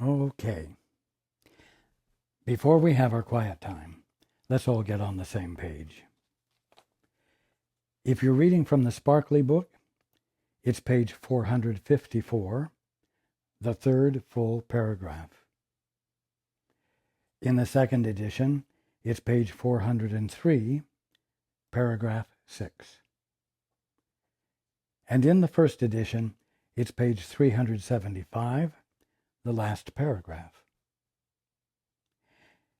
Okay. Before we have our quiet time, let's all get on the same page. If you're reading from the Sparkly book, it's page 454, the third full paragraph. In the second edition, it's page 403, paragraph 6. And in the first edition, it's page 375, the last paragraph.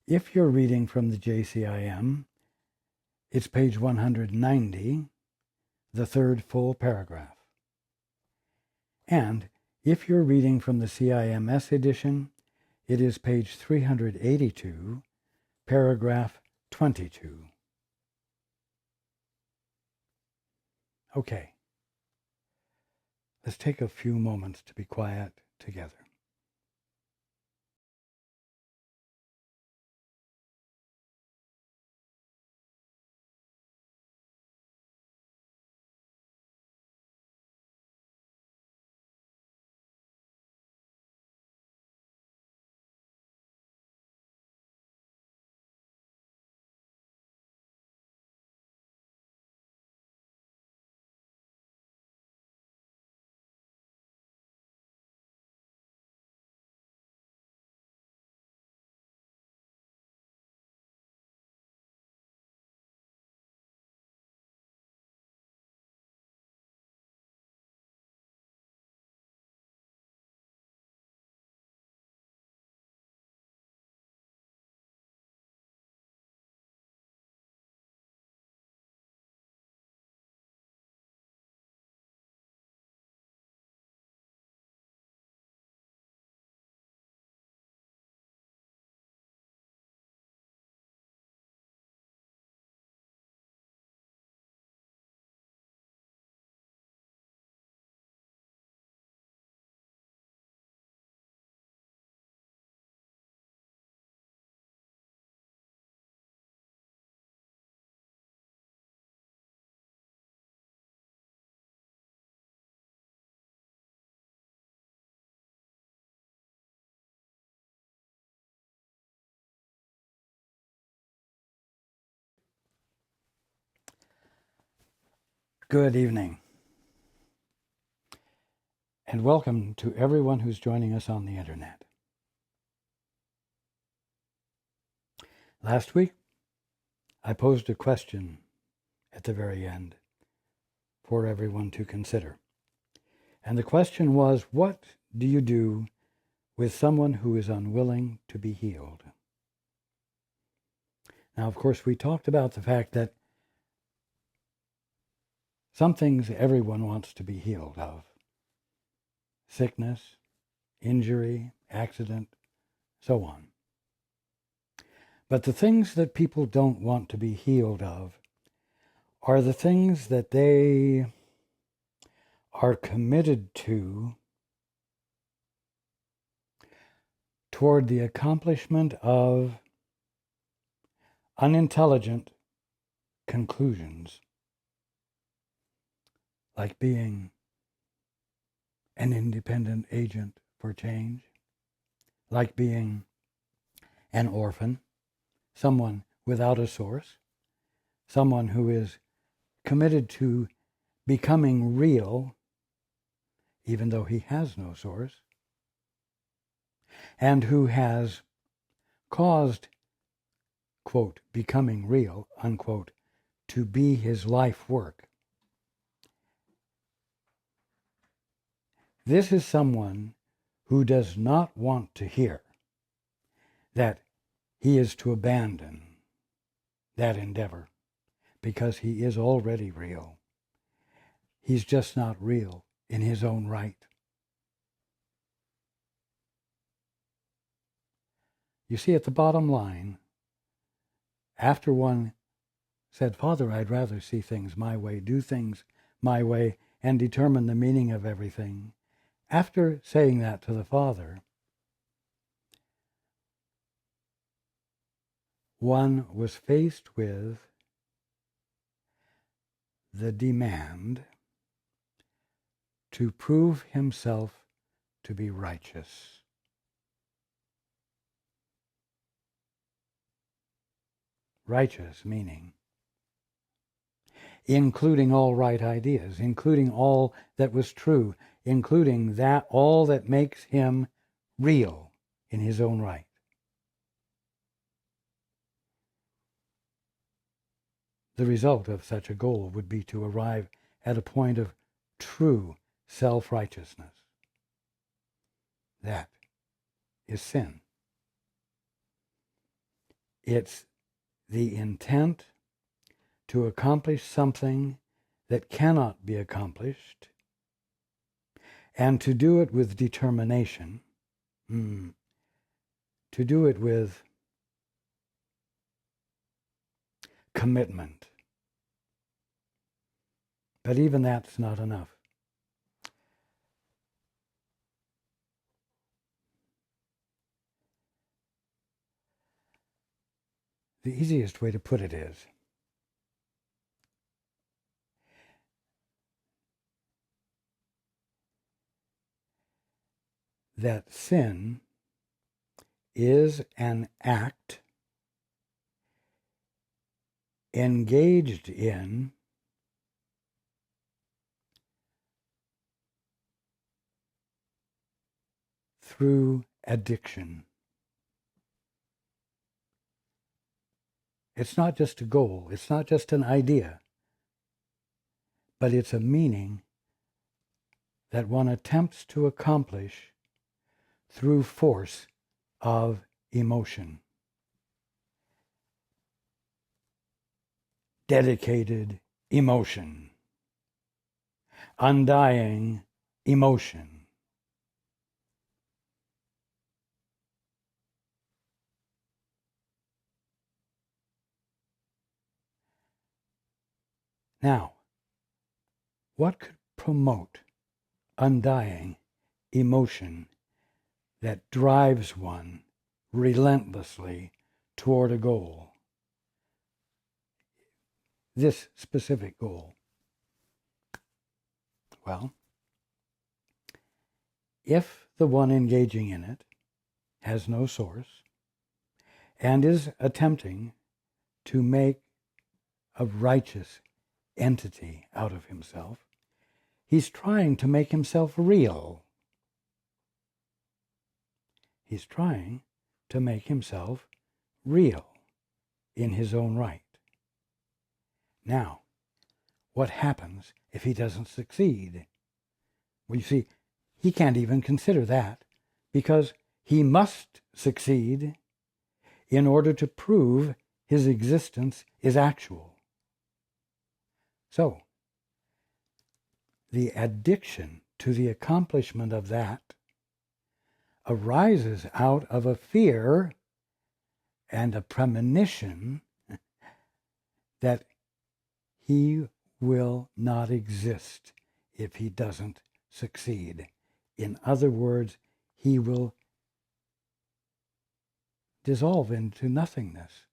If you're reading from the JCIM, it's page 190, the third full paragraph. And if you're reading from the CIMS edition, it is page 382, paragraph 22. Okay. Let's take a few moments to be quiet together. Good evening, and welcome to everyone who's joining us on the internet. Last week, I posed a question at the very end for everyone to consider. And the question was, what do you do with someone who is unwilling to be healed? Now, of course, we talked about the fact that some things everyone wants to be healed of. Sickness, injury, accident, so on. But the things that people don't want to be healed of are the things that they are committed to toward the accomplishment of unintelligent conclusions, like being an independent agent for change, like being an orphan, someone without a source, someone who is committed to becoming real, even though he has no source, and who has caused, quote, becoming real, unquote, to be his life work. This is someone who does not want to hear that he is to abandon that endeavor because he is already real. He's just not real in his own right. You see, at the bottom line, after one said, Father, I'd rather see things my way, do things my way, and determine the meaning of everything, after saying that to the Father, one was faced with the demand to prove himself to be righteous. righteous meaning, including all right ideas, including all that was true, including that all that makes him real in his own right. The result of such a goal would be to arrive at a point of true self-righteousness. That is sin. It's the intent to accomplish something that cannot be accomplished, and to do it with determination, to do it with commitment. But even that's not enough. The easiest way to put it is that sin is an act engaged in through addiction. It's not just a goal, it's not just an idea, but it's a meaning that one attempts to accomplish through force of emotion. Dedicated emotion. Undying emotion. Now, what could promote undying emotion that drives one relentlessly toward a goal? This specific goal. Well, if the one engaging in it has no source and is attempting to make a righteous entity out of himself, he's trying to make himself real. He's trying to make himself real in his own right. Now, what happens if he doesn't succeed? Well, you see, he can't even consider that, because he must succeed in order to prove his existence is actual. So, the addiction to the accomplishment of that arises out of a fear and a premonition that he will not exist if he doesn't succeed. In other words, he will dissolve into nothingness.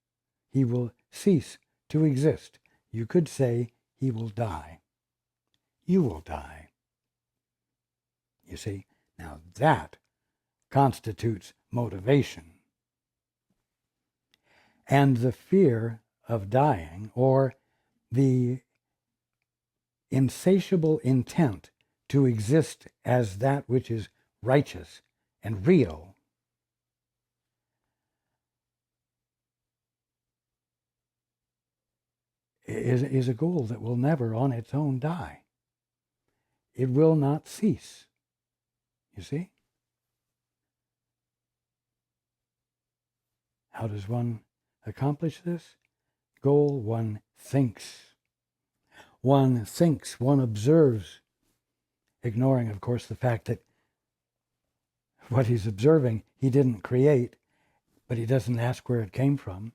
He will cease to exist. You could say he will die. You will die. You see, now that constitutes motivation. And the fear of dying, or the insatiable intent to exist as that which is righteous and real, is a goal that will never on its own die. It will not cease. You see? How does one accomplish this goal? One thinks. One thinks, one observes, ignoring, of course, the fact that what he's observing he didn't create, but he doesn't ask where it came from.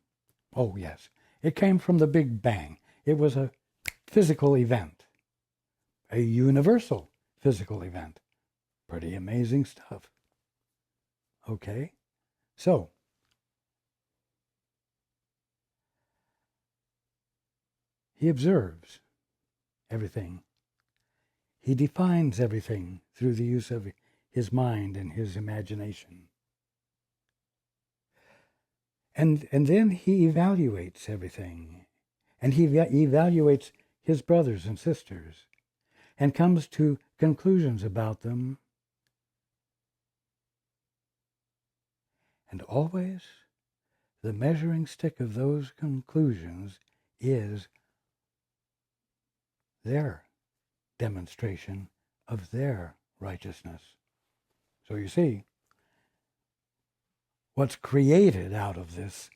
Oh, yes, it came from the Big Bang. It was a physical event, a universal physical event. Pretty amazing stuff. Okay, so he observes everything. He defines everything through the use of his mind and his imagination. And then he evaluates everything. And he evaluates his brothers and sisters and comes to conclusions about them. And always the measuring stick of those conclusions is their demonstration of their righteousness. So you see, what's created out of this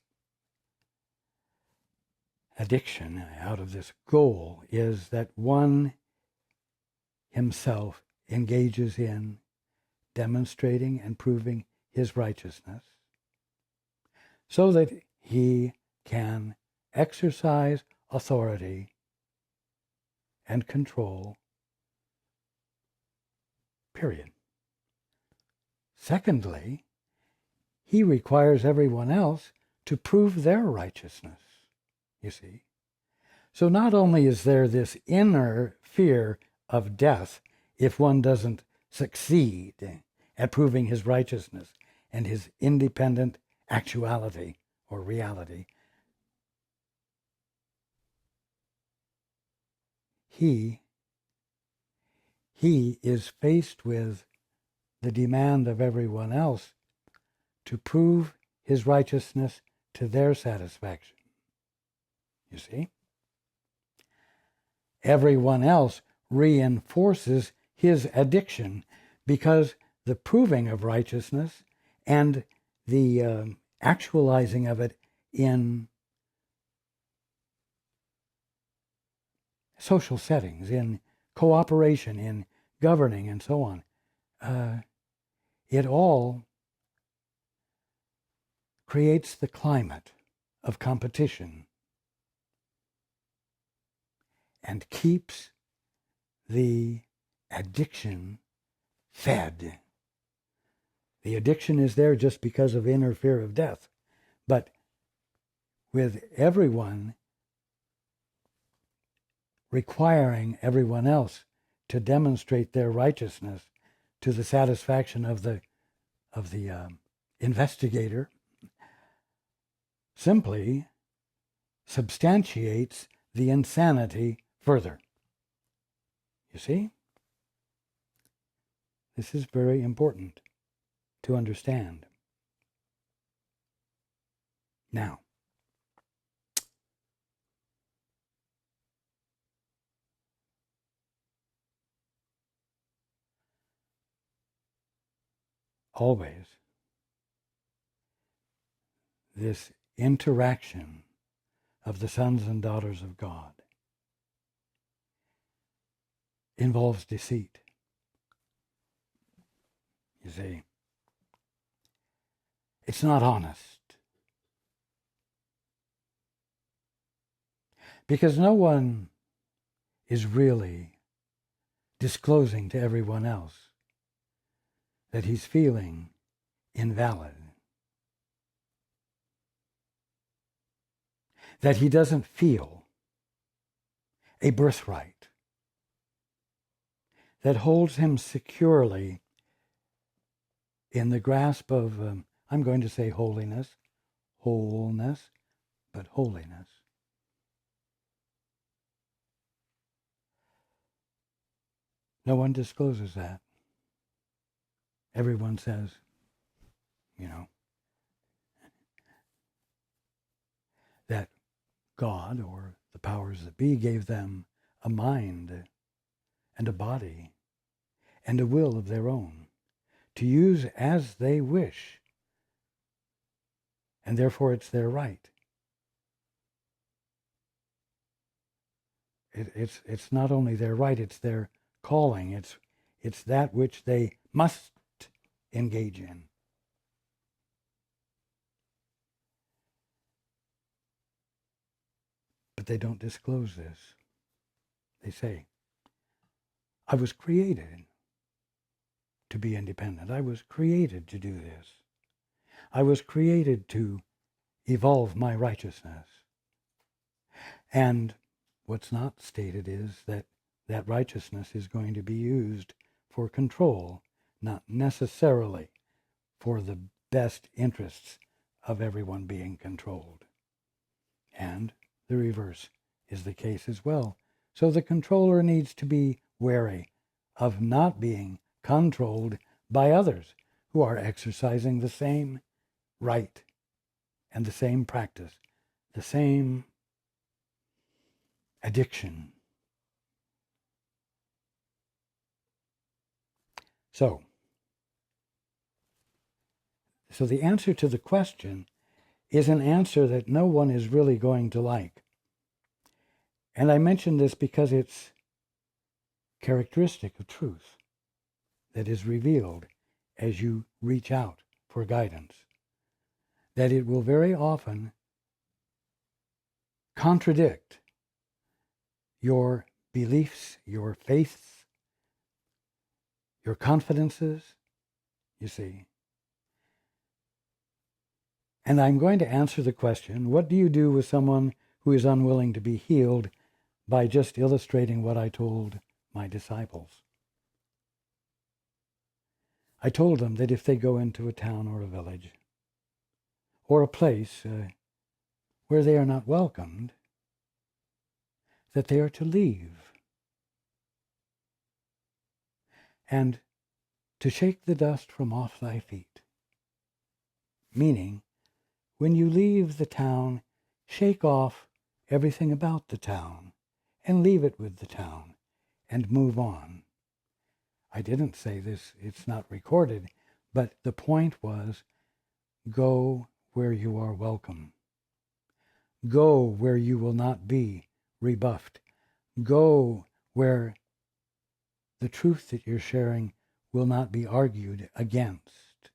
addiction, out of this goal, is that one himself engages in demonstrating and proving his righteousness so that he can exercise authority and control, period. Secondly, he requires everyone else to prove their righteousness, you see. So not only is there this inner fear of death if one doesn't succeed at proving his righteousness and his independent actuality or reality, he is faced with the demand of everyone else to prove his righteousness to their satisfaction. You see? Everyone else reinforces his addiction because the proving of righteousness and the actualizing of it in social settings, in cooperation, in governing, and so on, it all creates the climate of competition and keeps the addiction fed. The addiction is there just because of inner fear of death. But with everyone requiring everyone else to demonstrate their righteousness to the satisfaction of the investigator, simply substantiates the insanity further. You see? This is very important to understand. Now, always, this interaction of the sons and daughters of God involves deceit. You see, it's not honest. Because no one is really disclosing to everyone else that he's feeling invalid, that he doesn't feel a birthright that holds him securely in the grasp of, I'm going to say wholeness, but holiness. No one discloses that. Everyone says, that God or the powers that be gave them a mind and a body and a will of their own to use as they wish, and therefore it's their right. It's not only their right, it's their calling. It's that which they must engage in. But they don't disclose this. They say, I was created to be independent. I was created to do this. I was created to evolve my righteousness. And what's not stated is that that righteousness is going to be used for control, not necessarily for the best interests of everyone being controlled. And the reverse is the case as well. So the controller needs to be wary of not being controlled by others who are exercising the same right and the same practice, the same addiction. So the answer to the question is an answer that no one is really going to like. And I mention this because it's characteristic of truth that is revealed as you reach out for guidance, that it will very often contradict your beliefs, your faiths, your confidences, you see. And I'm going to answer the question, what do you do with someone who is unwilling to be healed, by just illustrating what I told my disciples. I told them that if they go into a town or a village or a place where they are not welcomed, that they are to leave and to shake the dust from off thy feet. Meaning, when you leave the town, shake off everything about the town and leave it with the town and move on. I didn't say this, it's not recorded, but the point was, go where you are welcome. Go where you will not be rebuffed. Go where the truth that you're sharing will not be argued against.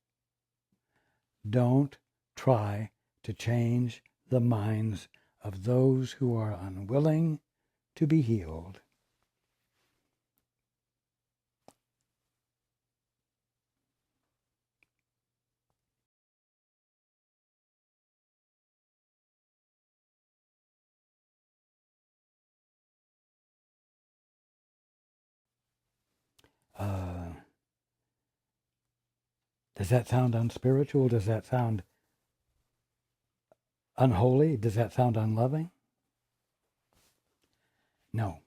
Don't try to change the minds of those who are unwilling to be healed. Does that sound unspiritual? Does that sound unholy? Does that sound unloving? No.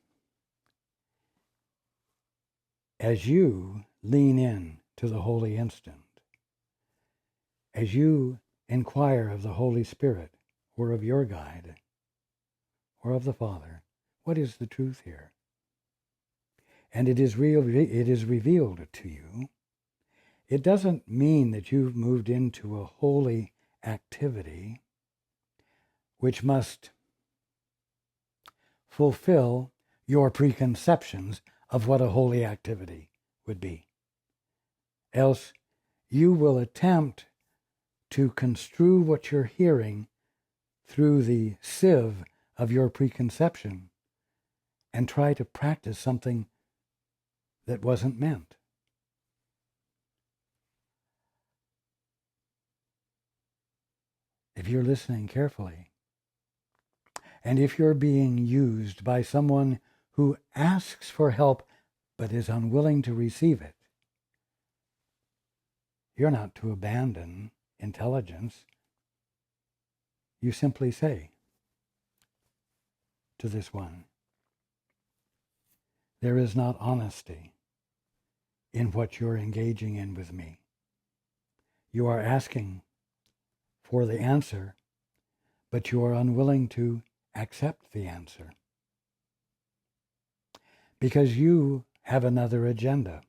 As you lean in to the holy instant, as you inquire of the Holy Spirit or of your guide or of the Father, what is the truth here? And it is revealed to you. It doesn't mean that you've moved into a holy activity which must fulfill your preconceptions of what a holy activity would be. Else you will attempt to construe what you're hearing through the sieve of your preconception and try to practice something that wasn't meant. If you're listening carefully, and if you're being used by someone who asks for help but is unwilling to receive it, you're not to abandon intelligence. You simply say to this one, there is not honesty in what you're engaging in with me. You are asking for the answer, but you are unwilling to accept the answer because you have another agenda.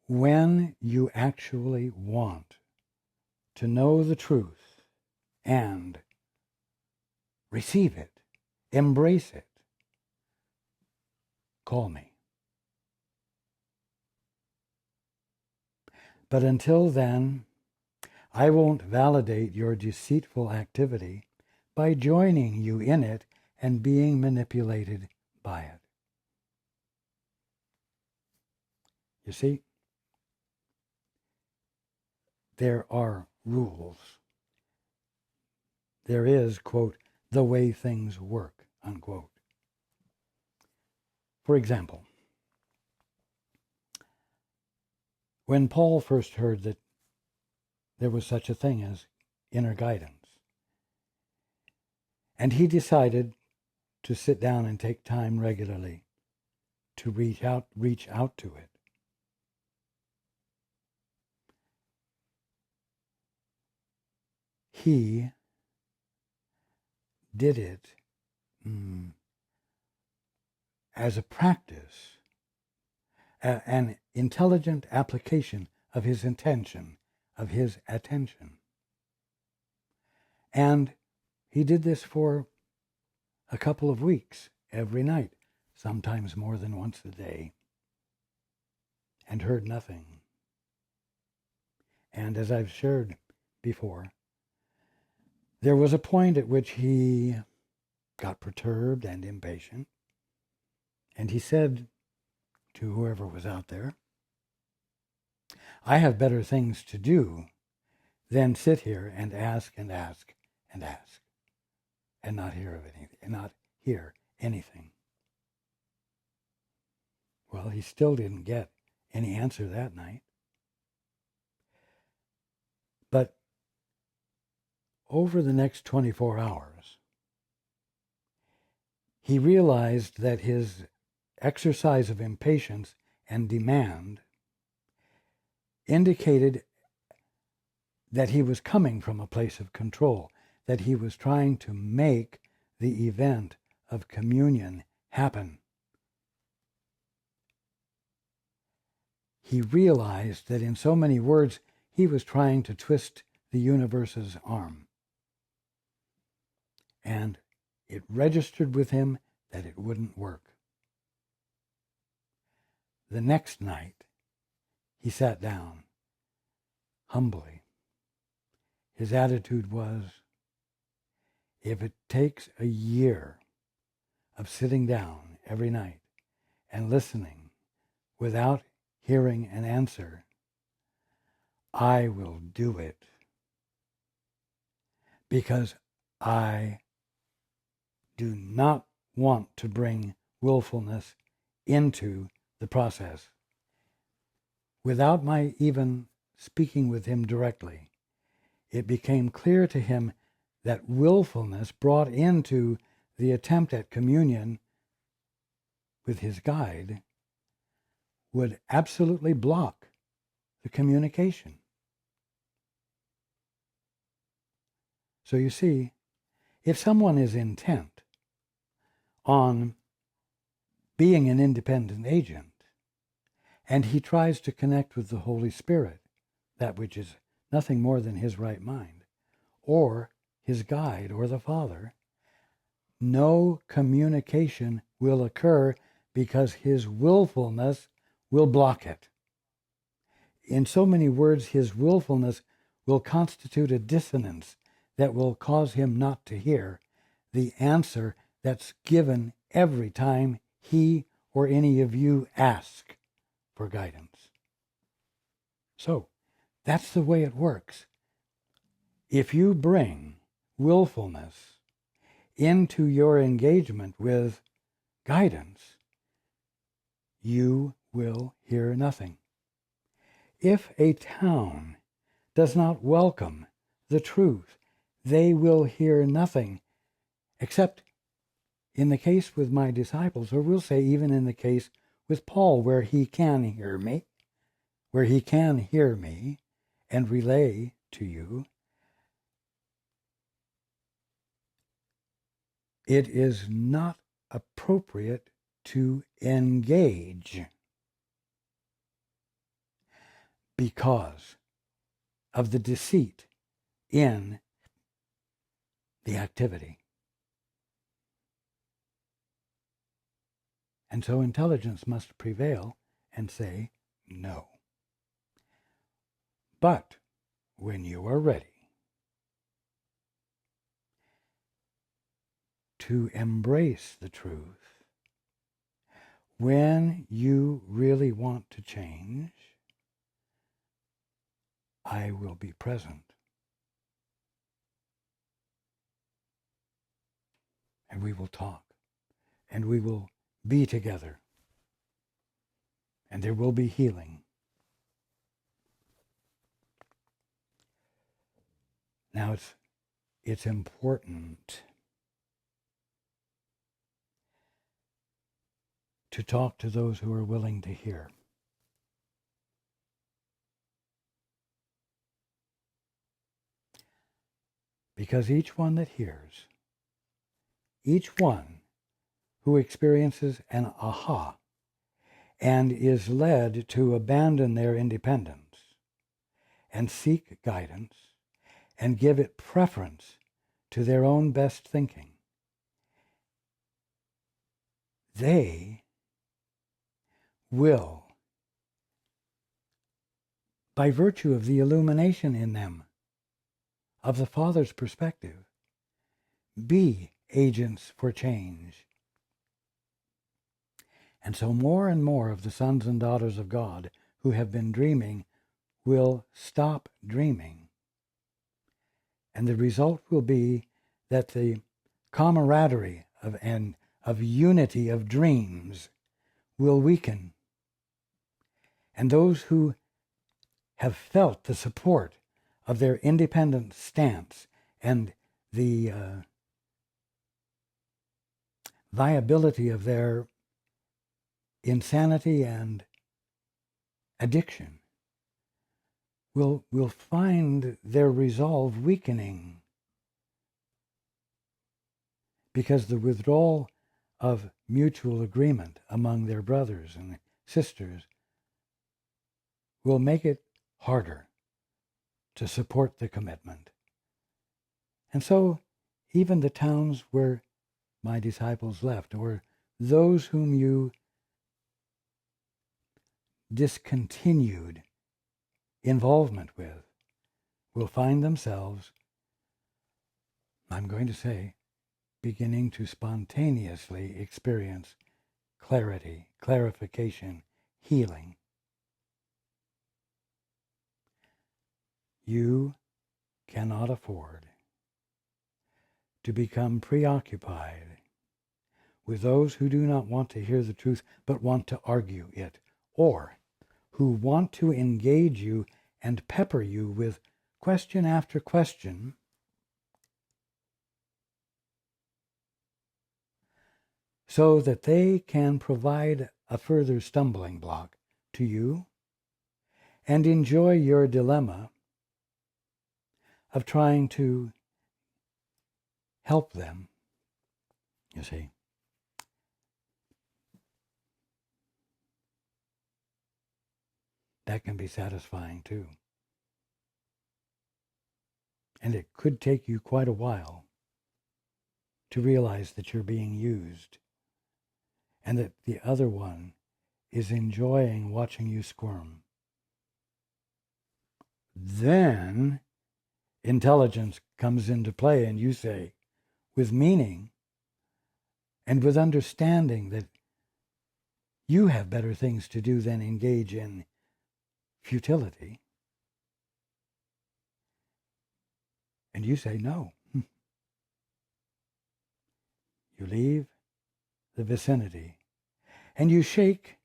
When you actually want to know the truth and receive it, embrace it, call me. But until then, I won't validate your deceitful activity by joining you in it and being manipulated by it. You see, there are rules. There is, quote, the way things work, unquote. For example, when Paul first heard that there was such a thing as inner guidance. And he decided to sit down and take time regularly to reach out to it. He did it as a practice, an intelligent application of his intention, of his attention. And he did this for a couple of weeks, every night, sometimes more than once a day, and heard nothing. And as I've shared before, there was a point at which he got perturbed and impatient, and he said to whoever was out there, "I have better things to do than sit here and ask and ask and ask and not hear anything." Well, he still didn't get any answer that night. But over the next 24 hours, he realized that his exercise of impatience and demand indicated that he was coming from a place of control, that he was trying to make the event of communion happen. He realized that in so many words, he was trying to twist the universe's arm. And it registered with him that it wouldn't work. The next night, he sat down humbly. His attitude was, if it takes a year of sitting down every night and listening without hearing an answer, I will do it, because I do not want to bring willfulness into the process. Without my even speaking with him directly, it became clear to him that willfulness brought into the attempt at communion with his guide would absolutely block the communication. So you see, if someone is intent on being an independent agent, and he tries to connect with the Holy Spirit, that which is nothing more than his right mind, or his guide, or the Father, no communication will occur because his willfulness will block it. In so many words, his willfulness will constitute a dissonance that will cause him not to hear the answer that's given every time he or any of you ask for guidance. So, that's the way it works. If you bring willfulness into your engagement with guidance, you will hear nothing. If a town does not welcome the truth, they will hear nothing, except in the case with my disciples, or we'll say even in the case with Paul, where he can hear me and relay to you. It is not appropriate to engage because of the deceit in the activity. And so intelligence must prevail and say no. But when you are ready to embrace the truth, when you really want to change, I will be present. And we will talk. And we will be together. And there will be healing. Now it's important to talk to those who are willing to hear. Because each one that hears, each one who experiences an aha and is led to abandon their independence and seek guidance and give it preference to their own best thinking, they will, by virtue of the illumination in them of the Father's perspective, be agents for change. And so more and more of the sons and daughters of God who have been dreaming will stop dreaming. And the result will be that the camaraderie of unity of dreams will weaken. And those who have felt the support of their independent stance and the viability of their insanity and addiction will find their resolve weakening, because the withdrawal of mutual agreement among their brothers and sisters will make it harder to support the commitment. And so even the towns where my disciples left, or those whom you discontinued involvement with, will find themselves, I'm going to say, beginning to spontaneously experience clarity, clarification, healing. You cannot afford to become preoccupied with those who do not want to hear the truth but want to argue it, or who want to engage you and pepper you with question after question so that they can provide a further stumbling block to you and enjoy your dilemma of trying to help them, you see. That can be satisfying too. And it could take you quite a while to realize that you're being used and that the other one is enjoying watching you squirm. Then intelligence comes into play, and you say, with meaning and with understanding that you have better things to do than engage in futility. And you say no. You leave the vicinity and you shake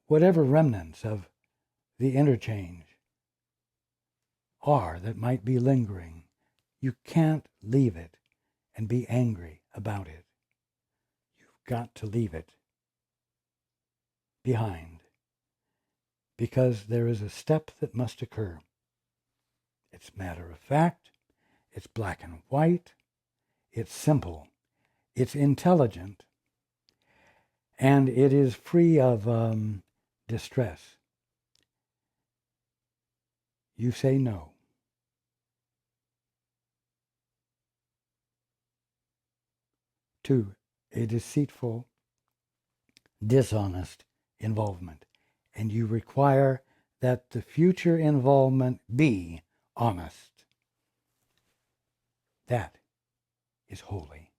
whatever remnants of the interchange are that might be lingering. You can't leave it and be angry about it. You've got to leave it behind, because there is a step that must occur. It's matter of fact, it's black and white, it's simple, it's intelligent, and it is free of distress. You say no. To a deceitful, dishonest involvement. And you require that the future involvement be honest. That is holy.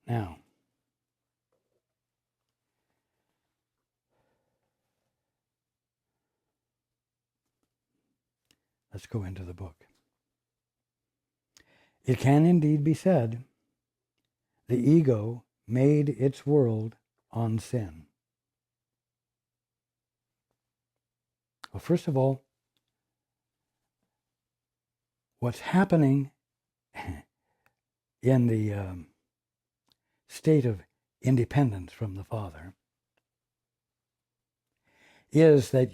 Now, let's go into the book. It can indeed be said, the ego made its world on sin. Well, first of all, what's happening in the state of independence from the Father is that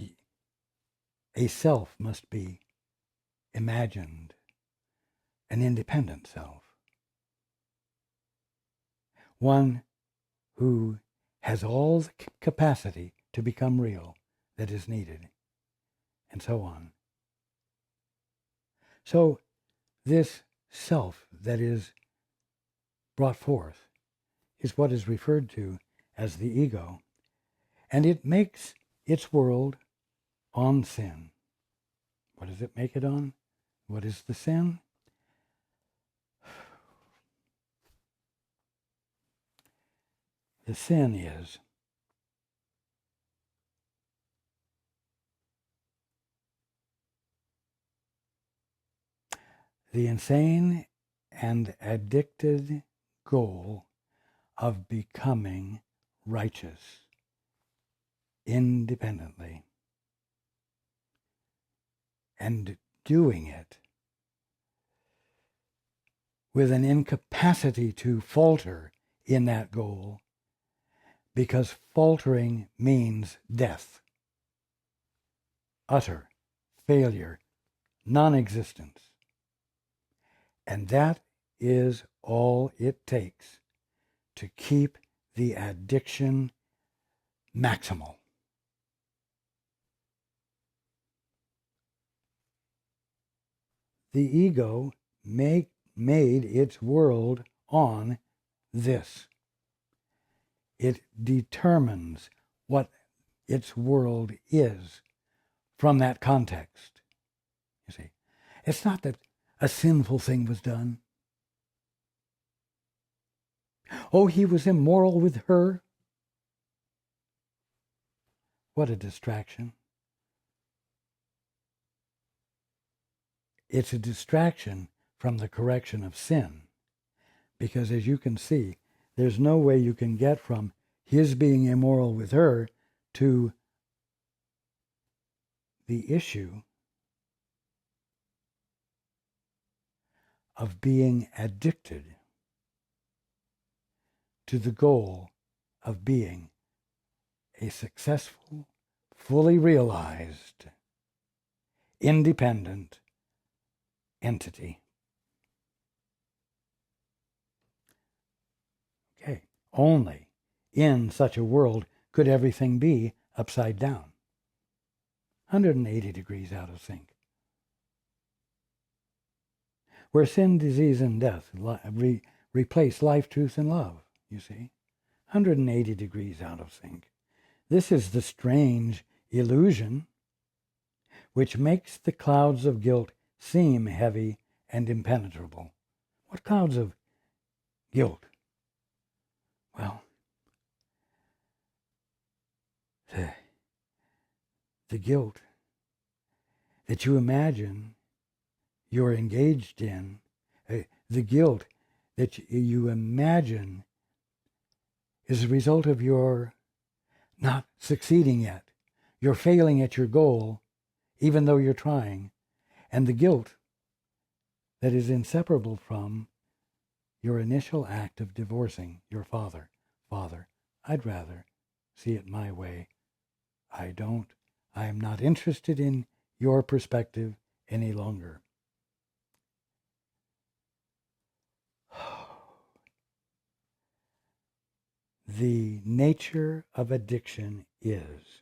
a self must be imagined, an independent self, one who has all the capacity to become real that is needed, and so on. So this self that is brought forth is what is referred to as the ego, and it makes its world on sin. What does it make it on? What is the sin? The sin is the insane and addicted goal of becoming righteous independently and doing it with an incapacity to falter in that goal, because faltering means death, utter failure, non-existence. And that is all it takes to keep the addiction maximal. The ego made its world on this. It determines what its world is from that context. You see, it's not that a sinful thing was done. Oh, he was immoral with her. What a distraction. It's a distraction from the correction of sin. Because as you can see, there's no way you can get from his being immoral with her to the issue of being addicted to the goal of being a successful, fully realized, independent entity. Okay, only in such a world could everything be upside down, 180 degrees out of sync. Where sin, disease, and death replace life, truth, and love, you see, 180 degrees out of sync. This is the strange illusion which makes the clouds of guilt seem heavy and impenetrable. What clouds of guilt? Well, the guilt that you imagine you're engaged in, the guilt that you imagine is a result of your not succeeding yet. You're failing at your goal, even though you're trying. And the guilt that is inseparable from your initial act of divorcing your father. Father, I'd rather see it my way. I am not interested in your perspective any longer. The nature of addiction is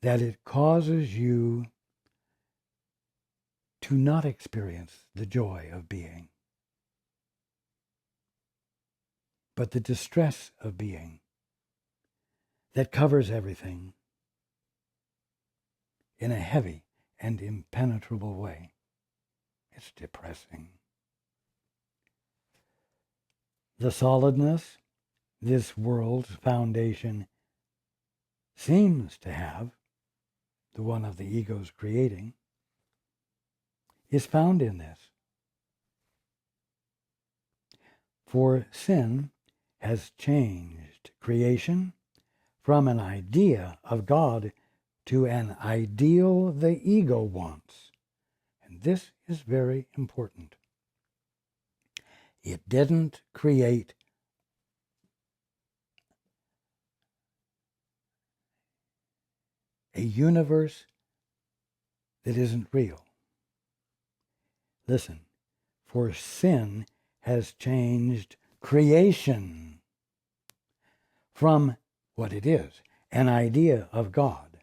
that it causes you to not experience the joy of being, but the distress of being that covers everything in a heavy and impenetrable way. It's depressing. The solidness this world's foundation seems to have, the one of the ego's creating, is found in this. For sin has changed creation from an idea of God to an ideal the ego wants. And this is very important. It didn't create a universe that isn't real. Listen, for sin has changed creation from what it is, an idea of God,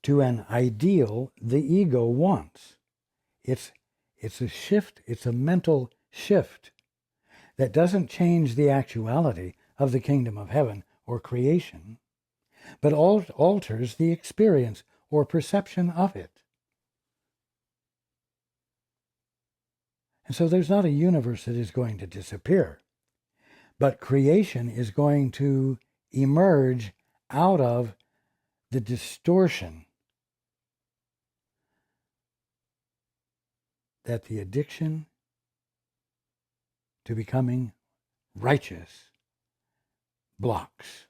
to an ideal the ego wants. It's a shift, it's a mental shift that doesn't change the actuality of the kingdom of heaven or creation, but alters the experience or perception of it. And so there's not a universe that is going to disappear, but creation is going to emerge out of the distortion that the addiction to becoming righteous blocks.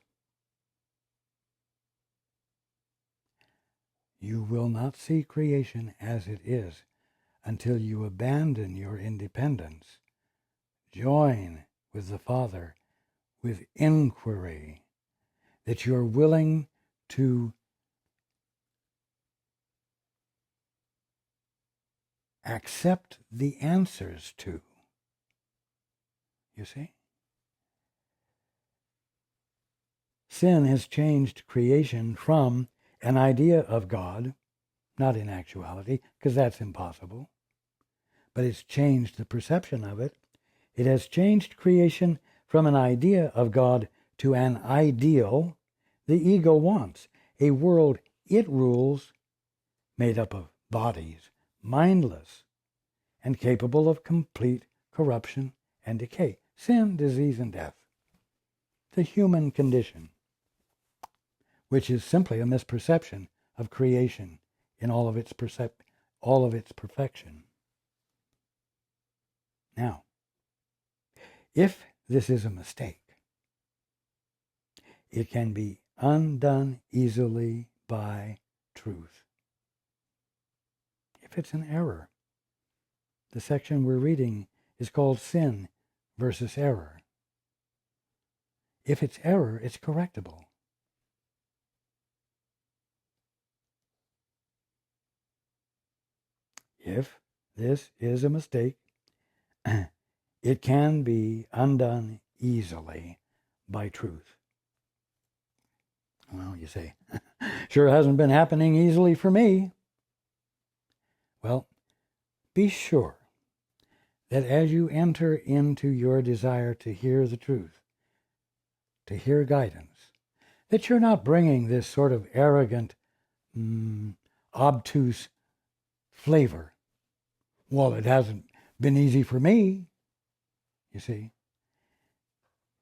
You will not see creation as it is until you abandon your independence, join with the Father with inquiry, that you're willing to accept the answers to. You see? Sin has changed creation from an idea of God, not in actuality, because that's impossible, but it's changed the perception of it. It has changed creation from an idea of God to an ideal the ego wants, a world it rules made up of bodies, mindless, and capable of complete corruption and decay. Sin, disease, and death. The human condition, which is simply a misperception of creation in all of its perfection. Now, if this is a mistake, it can be undone easily by truth. If it's an error, the section we're reading is called Sin versus Error. If it's error, it's correctable. If this is a mistake, it can be undone easily by truth. Well, you say, sure hasn't been happening easily for me. Well, be sure that as you enter into your desire to hear the truth, to hear guidance, that you're not bringing this sort of arrogant, obtuse flavor. Well, it hasn't been easy for me. You see,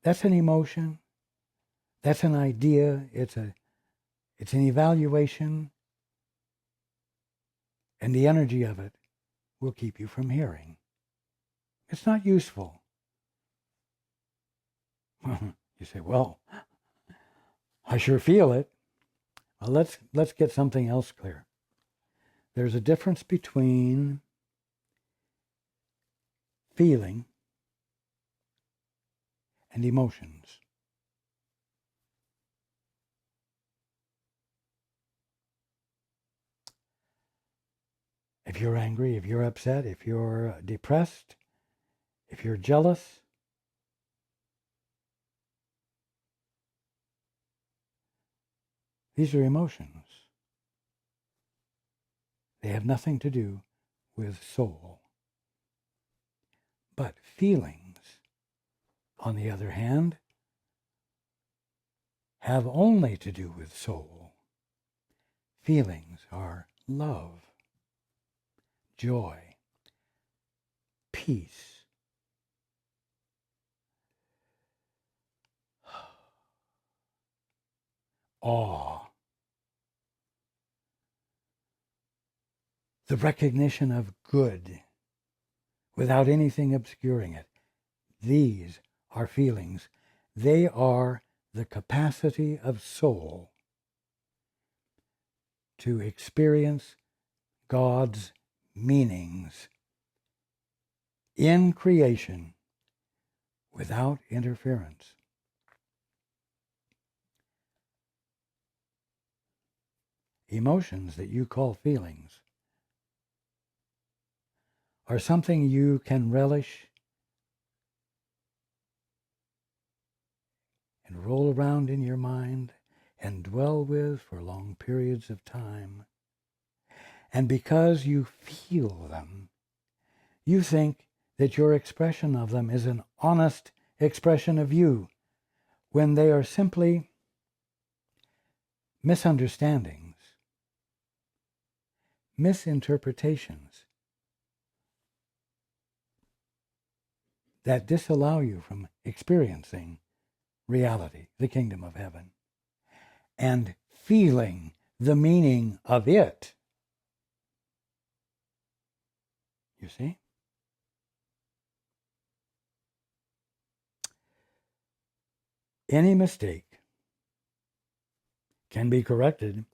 that's an emotion. That's an idea. It's an evaluation. And the energy of it will keep you from hearing. It's not useful. You say, well, I sure feel it. Well, let's get something else clear. There's a difference between feeling and emotions. If you're angry, if you're upset, if you're depressed, if you're jealous, these are emotions. They have nothing to do with soul. But feelings, on the other hand, have only to do with soul. Feelings are love, joy, peace, awe, the recognition of good without anything obscuring it. These are feelings. They are the capacity of soul to experience God's meanings in creation without interference. Emotions that you call feelings are something you can relish and roll around in your mind and dwell with for long periods of time. And because you feel them, you think that your expression of them is an honest expression of you, when they are simply misunderstandings, misinterpretations that disallow you from experiencing reality, the kingdom of heaven, and feeling the meaning of it. You see? Any mistake can be corrected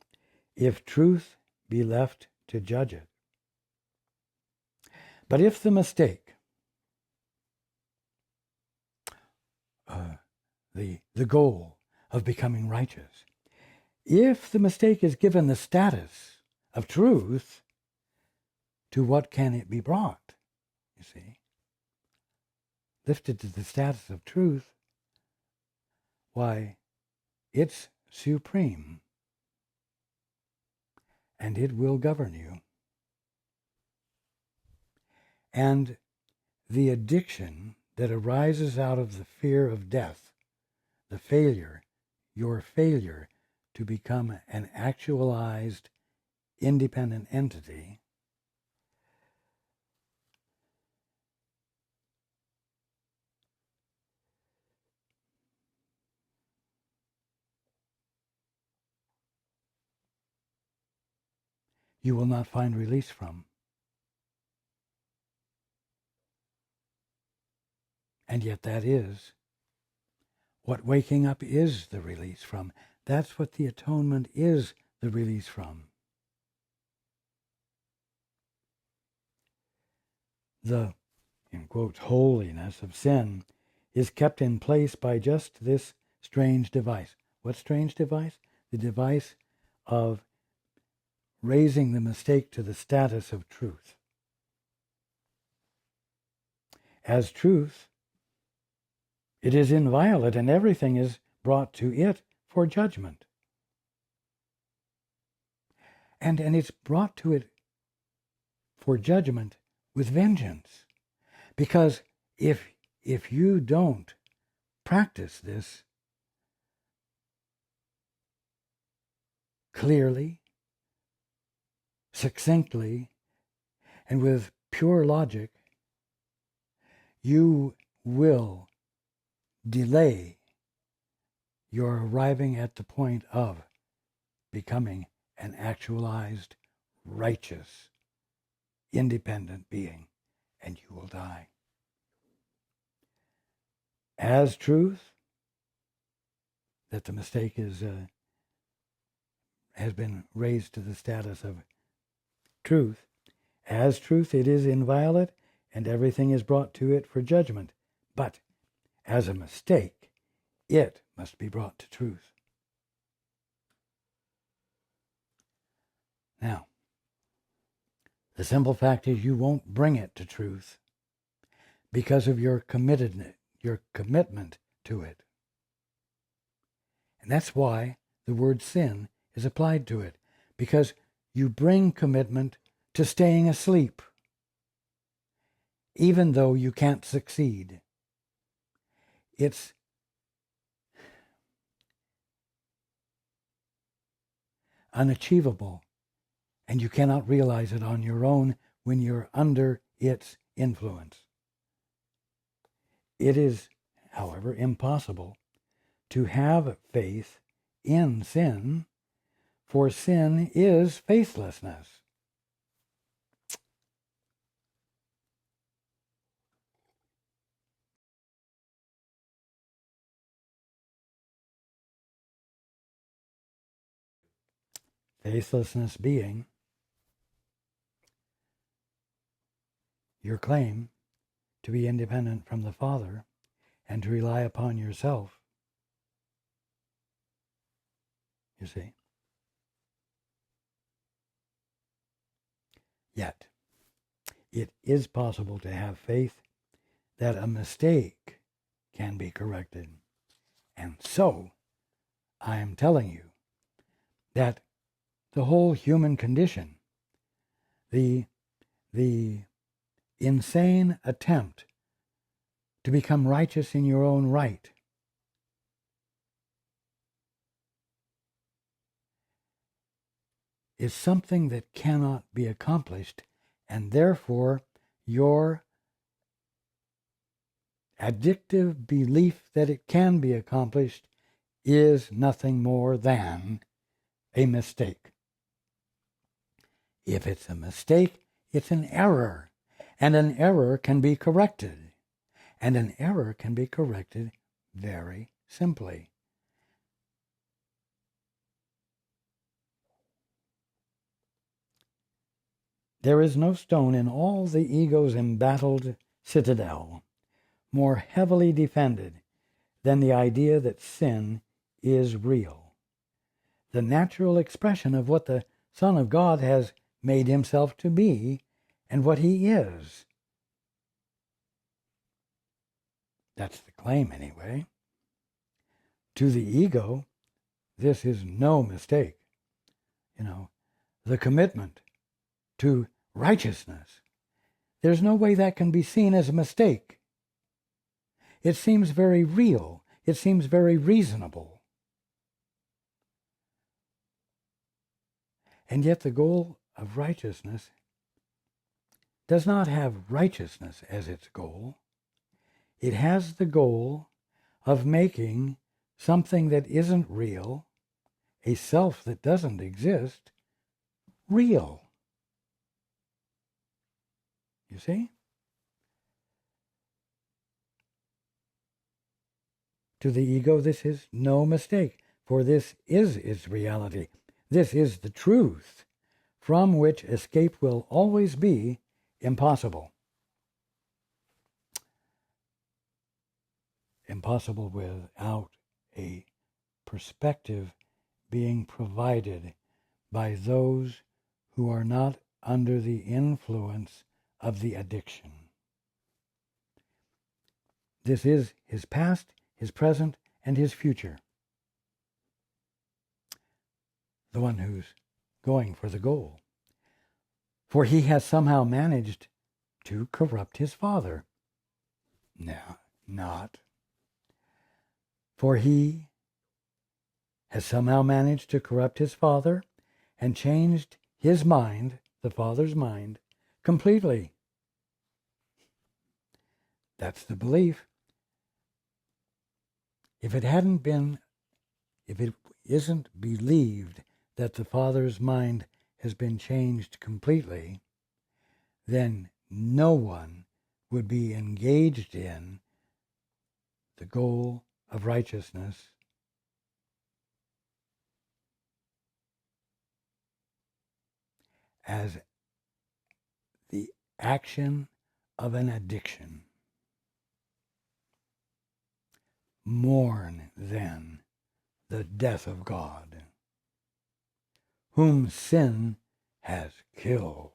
if truth be left to judge it. But if the mistake, the goal of becoming righteous, if the mistake is given the status of truth, to what can it be brought? You see? Lifted to the status of truth, why, it's supreme, and it will govern you. And the addiction that arises out of the fear of death, the failure, your failure to become an actualized, independent entity, you will not find release from. And yet that is what waking up is the release from. That's what the atonement is the release from. The, in quotes, holiness of sin is kept in place by just this strange device. What strange device? The device of raising the mistake to the status of truth. As truth, it is inviolate, and everything is brought to it for judgment. And it's brought to it for judgment with vengeance. Because if you don't practice this clearly, succinctly, and with pure logic, you will delay your arriving at the point of becoming an actualized, righteous, independent being, and you will die. As truth, that the mistake has been raised to the status of truth. As truth, it is inviolate, and everything is brought to it for judgment. But as a mistake, it must be brought to truth. Now, the simple fact is you won't bring it to truth because of your commitment to it. And that's why the word sin is applied to it, because you bring commitment to staying asleep, even though you can't succeed. It's unachievable, and you cannot realize it on your own when you're under its influence. It is, however, impossible to have faith in sin, for sin is faithlessness. faithlessness being your claim to be independent from the Father and to rely upon yourself, you see. Yet, it is possible to have faith that a mistake can be corrected. And so, I am telling you that the whole human condition, the insane attempt to become righteous in your own right, is something that cannot be accomplished, and therefore your addictive belief that it can be accomplished is nothing more than a mistake. If it's a mistake, it's an error, and an error can be corrected, and an error can be corrected very simply. There is no stone in all the ego's embattled citadel more heavily defended than the idea that sin is real, the natural expression of what the Son of God has made himself to be and what he is. That's the claim, anyway. To the ego, this is no mistake. The commitment to righteousness, there's no way that can be seen as a mistake. It seems very real. It seems very reasonable. And yet the goal of righteousness does not have righteousness as its goal. It has the goal of making something that isn't real, a self that doesn't exist, real. You see? To the ego, this is no mistake, for this is its reality. This is the truth, from which escape will always be impossible. Impossible without a perspective being provided by those who are not under the influence of the addiction. This is his past, his present, and his future. The one who's going for the goal. For he has somehow managed to corrupt his father. No, not. For he has somehow managed to corrupt his father and changed his mind, the father's mind, completely. That's the belief. If it isn't believed that the father's mind has been changed completely, then no one would be engaged in the goal of righteousness as the action of an addiction. Mourn, then, the death of God, whom sin has killed.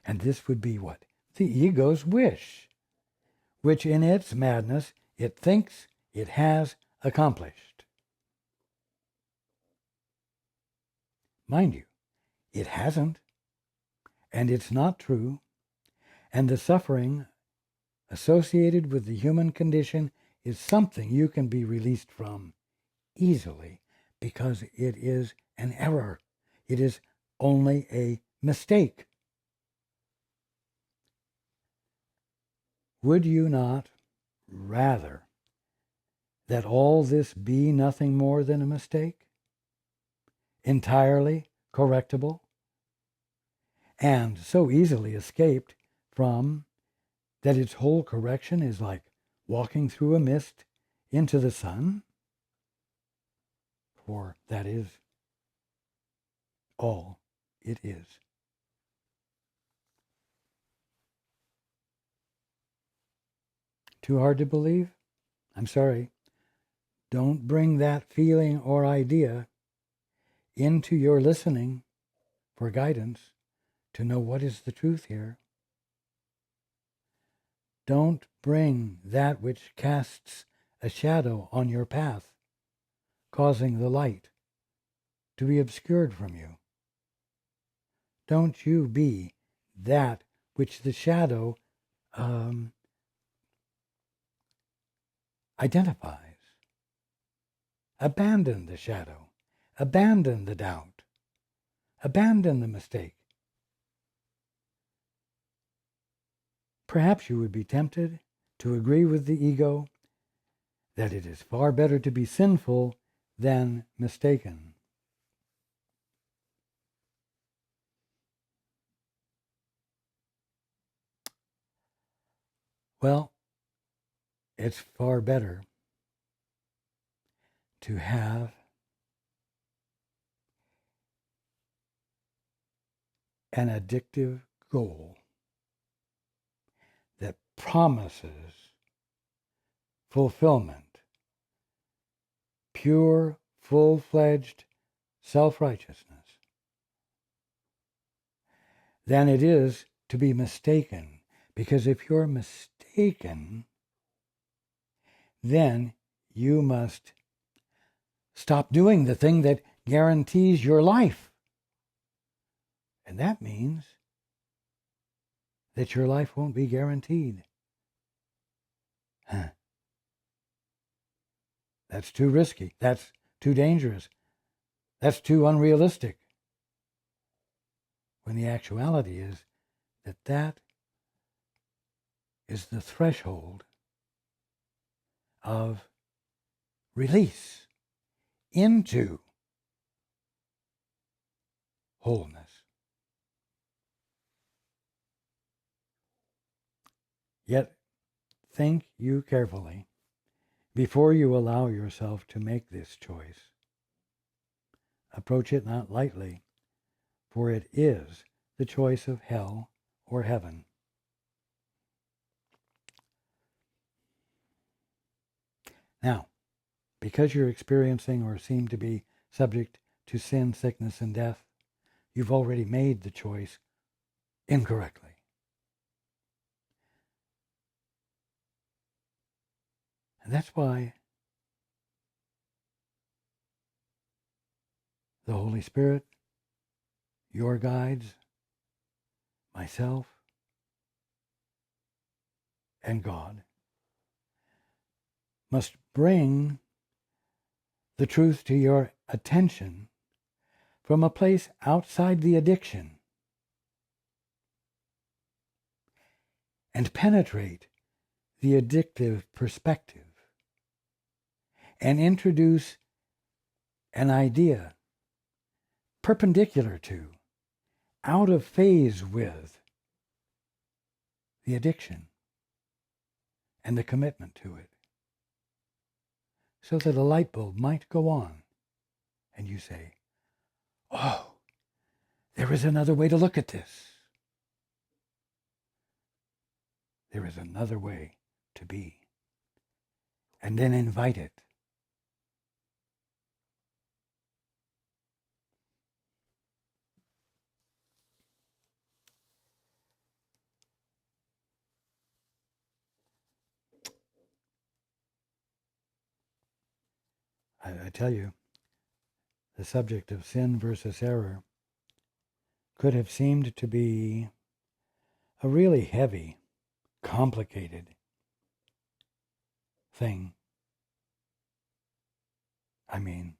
And this would be what? The ego's wish, which in its madness it thinks it has accomplished. Mind you, it hasn't, and it's not true, and the suffering associated with the human condition is something you can be released from easily because it is an error. It is only a mistake. Would you not rather that all this be nothing more than a mistake? Entirely correctable? And so easily escaped from that its whole correction is like walking through a mist into the sun? For that is all it is. Too hard to believe? I'm sorry. Don't bring that feeling or idea into your listening for guidance to know what is the truth here. Don't bring that which casts a shadow on your path, causing the light to be obscured from you. Don't you be that which the shadow identifies. Abandon the shadow. Abandon the doubt. Abandon the mistake. Perhaps you would be tempted to agree with the ego that it is far better to be sinful than mistaken. Well, it's far better to have an addictive goal that promises fulfillment, pure, full-fledged self-righteousness, than it is to be mistaken. Because if you're mistaken, then you must stop doing the thing that guarantees your life. And that means that your life won't be guaranteed. That's too risky. That's too dangerous. That's too unrealistic. When the actuality is that that is the threshold of release into wholeness. Yet think you carefully before you allow yourself to make this choice. Approach it not lightly, for it is the choice of hell or heaven. Now, because you're experiencing or seem to be subject to sin, sickness, and death, you've already made the choice incorrectly. And that's why the Holy Spirit, your guides, myself, and God must bring the truth to your attention from a place outside the addiction and penetrate the addictive perspective and introduce an idea perpendicular to, out of phase with, the addiction and the commitment to it, so that a light bulb might go on and you say, oh, there is another way to look at this. There is another way to be. And then invite it. I tell you, the subject of sin versus error could have seemed to be a really heavy, complicated thing. I mean,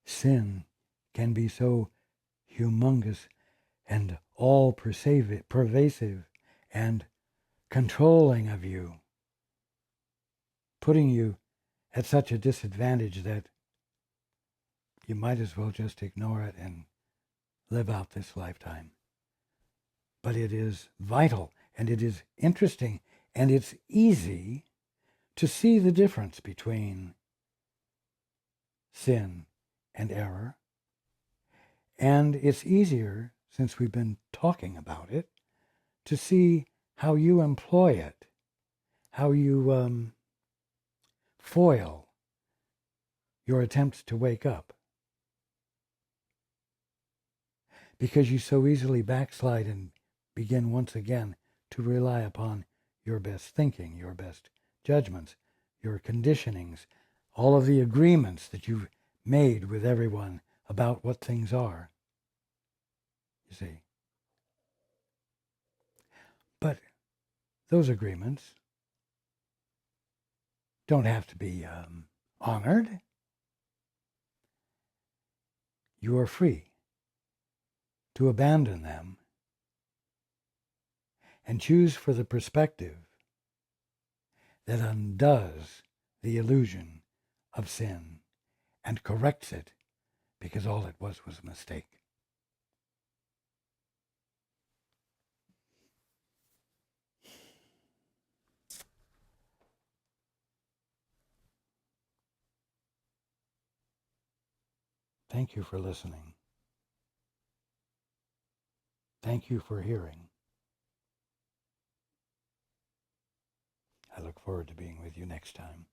sin can be so humongous and all pervasive and controlling of you, putting you at such a disadvantage that you might as well just ignore it and live out this lifetime. But it is vital, and it is interesting, and it's easy to see the difference between sin and error, And it's easier, since we've been talking about it, to see how you employ it, how you foil your attempts to wake up. Because you so easily backslide and begin once again to rely upon your best thinking, your best judgments, your conditionings, all of the agreements that you've made with everyone about what things are. You see. But those agreements don't have to be honored. You are free to abandon them and choose for the perspective that undoes the illusion of sin and corrects it, because all it was a mistake. Thank you for listening. Thank you for hearing. I look forward to being with you next time.